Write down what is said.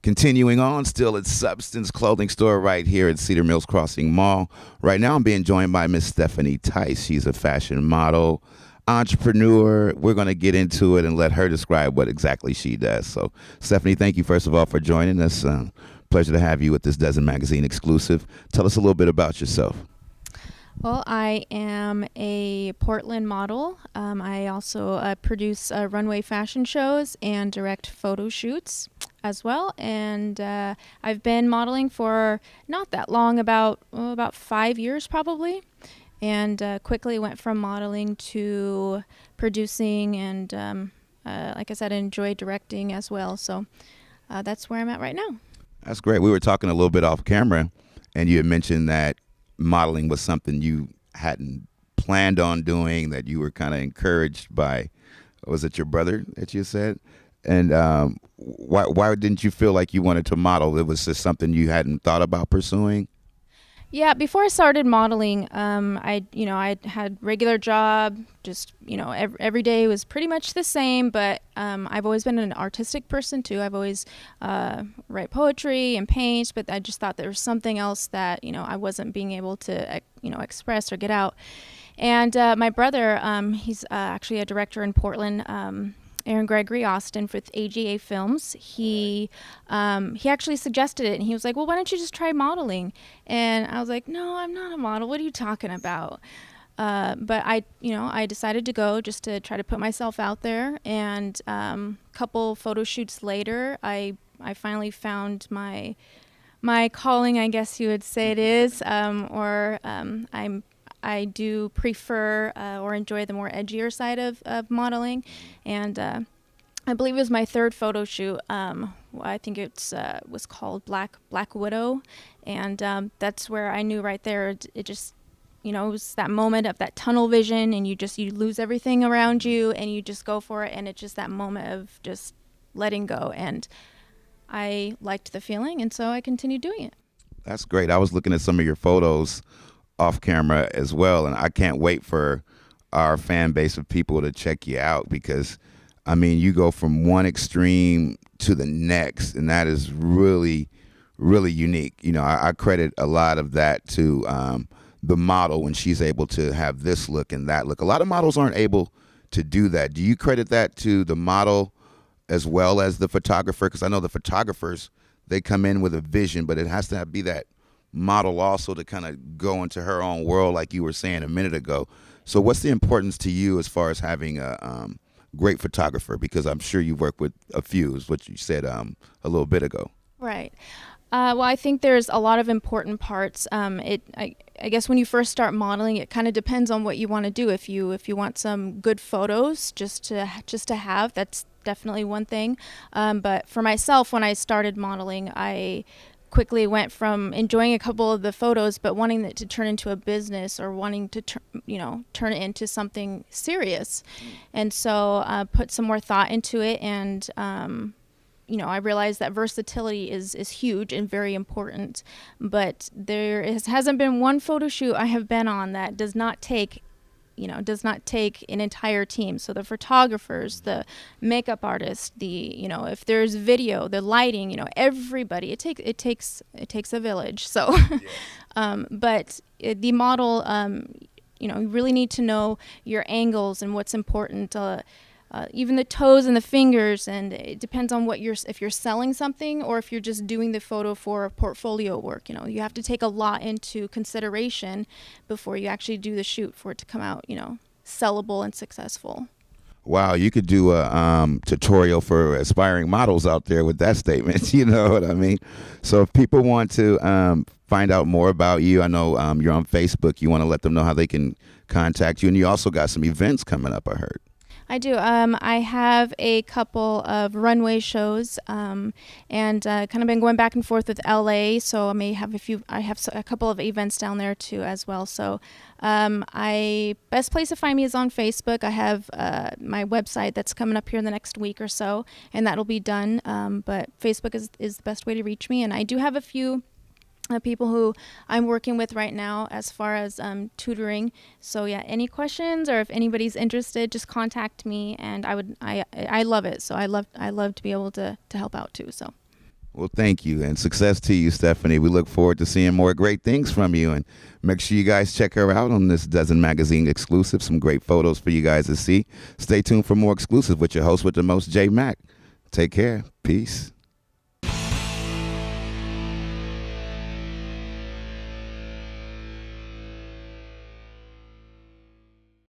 Continuing on, still at Substance Clothing Store right here at Cedar Mills Crossing Mall. Right now I'm being joined by Miss Stephanie Tice. She's a fashion model, entrepreneur. We're going to get into it and let her describe what exactly she does. So, Stephanie, thank you first of all for joining us. Pleasure to have you with this Dozen Magazine exclusive. Tell us a little bit about yourself. Well, I am a Portland model. I also produce runway fashion shows and direct photo shoots as well. And I've been modeling for not that long, about 5 years probably. And quickly went from modeling to producing and, like I said, I enjoy directing as well. So that's where I'm at right now. That's great. We were talking a little bit off camera, and you had mentioned that modeling was something you hadn't planned on doing, that you were kind of encouraged by. Was it your brother that you said? And why didn't you feel like you wanted to model? It was just something you hadn't thought about pursuing? Yeah, before I started modeling, I had regular job, just, every day was pretty much the same, but I've always been an artistic person too. I've always write poetry and paint, but I just thought there was something else that, I wasn't being able to, express or get out. And my brother, he's actually a director in Portland, Aaron Gregory Austin with AGA Films. He actually suggested it, and he was like, well, why don't you just try modeling? And I was like, no, I'm not a model. What are you talking about? But I decided to go just to try to put myself out there. And a couple photo shoots later, I finally found my calling, I guess you would say it is, I do prefer or enjoy the more edgier side of modeling, and I believe it was my third photo shoot. I think it was called Black Widow, and that's where I knew right there. It just, it was that moment of that tunnel vision, and you lose everything around you, and you just go for it, and it's just that moment of just letting go. And I liked the feeling, and so I continued doing it. That's great. I was looking at some of your photos off camera as well, and I can't wait for our fan base of people to check you out, because I mean, you go from one extreme to the next, and that is really, really unique. I credit a lot of that to the model when she's able to have this look and that look. A lot of models aren't able to do that. Do you credit that to the model as well as the photographer? Because I know the photographers, they come in with a vision, but it has to be that model also to kind of go into her own world, like you were saying a minute ago. So what's the importance to you as far as having a great photographer? Because I'm sure you work with a few, is what you said a little bit ago. Right. Well, I think there's a lot of important parts. I guess when you first start modeling, it kind of depends on what you want to do. If you want some good photos just to have, that's definitely one thing. But for myself, when I started modeling, I quickly went from enjoying a couple of the photos, but wanting it to turn into a business, or wanting to turn it into something serious. And so put some more thought into it, and I realized that versatility is huge and very important. But there hasn't been one photo shoot I have been on that does not take an entire team. So the photographers, the makeup artists, if there's video, the lighting, everybody. It takes a village. So, yes. But the model, you really need to know your angles and what's important. Even the toes and the fingers, and it depends on if you're selling something or if you're just doing the photo for portfolio work. You have to take a lot into consideration before you actually do the shoot for it to come out, sellable and successful. Wow, you could do a tutorial for aspiring models out there with that statement. You know what I mean? So if people want to find out more about you, I know you're on Facebook. You want to let them know how they can contact you, and you also got some events coming up, I heard. I do. I have a couple of runway shows, and kind of been going back and forth with LA. So I have a couple of events down there too as well. So, best place to find me is on Facebook. I have my website that's coming up here in the next week or so, and that'll be done. But Facebook is the best way to reach me, and I do have a few people who I'm working with right now as far as tutoring. So yeah, any questions, or if anybody's interested, just contact me, and I love it. So I love to be able to help out too. So. Well, thank you, and success to you, Stephanie. We look forward to seeing more great things from you, and make sure you guys check her out on this Dozen Magazine exclusive. Some great photos for you guys to see. Stay tuned for more exclusives with your host with the most, J Mac. Take care. Peace.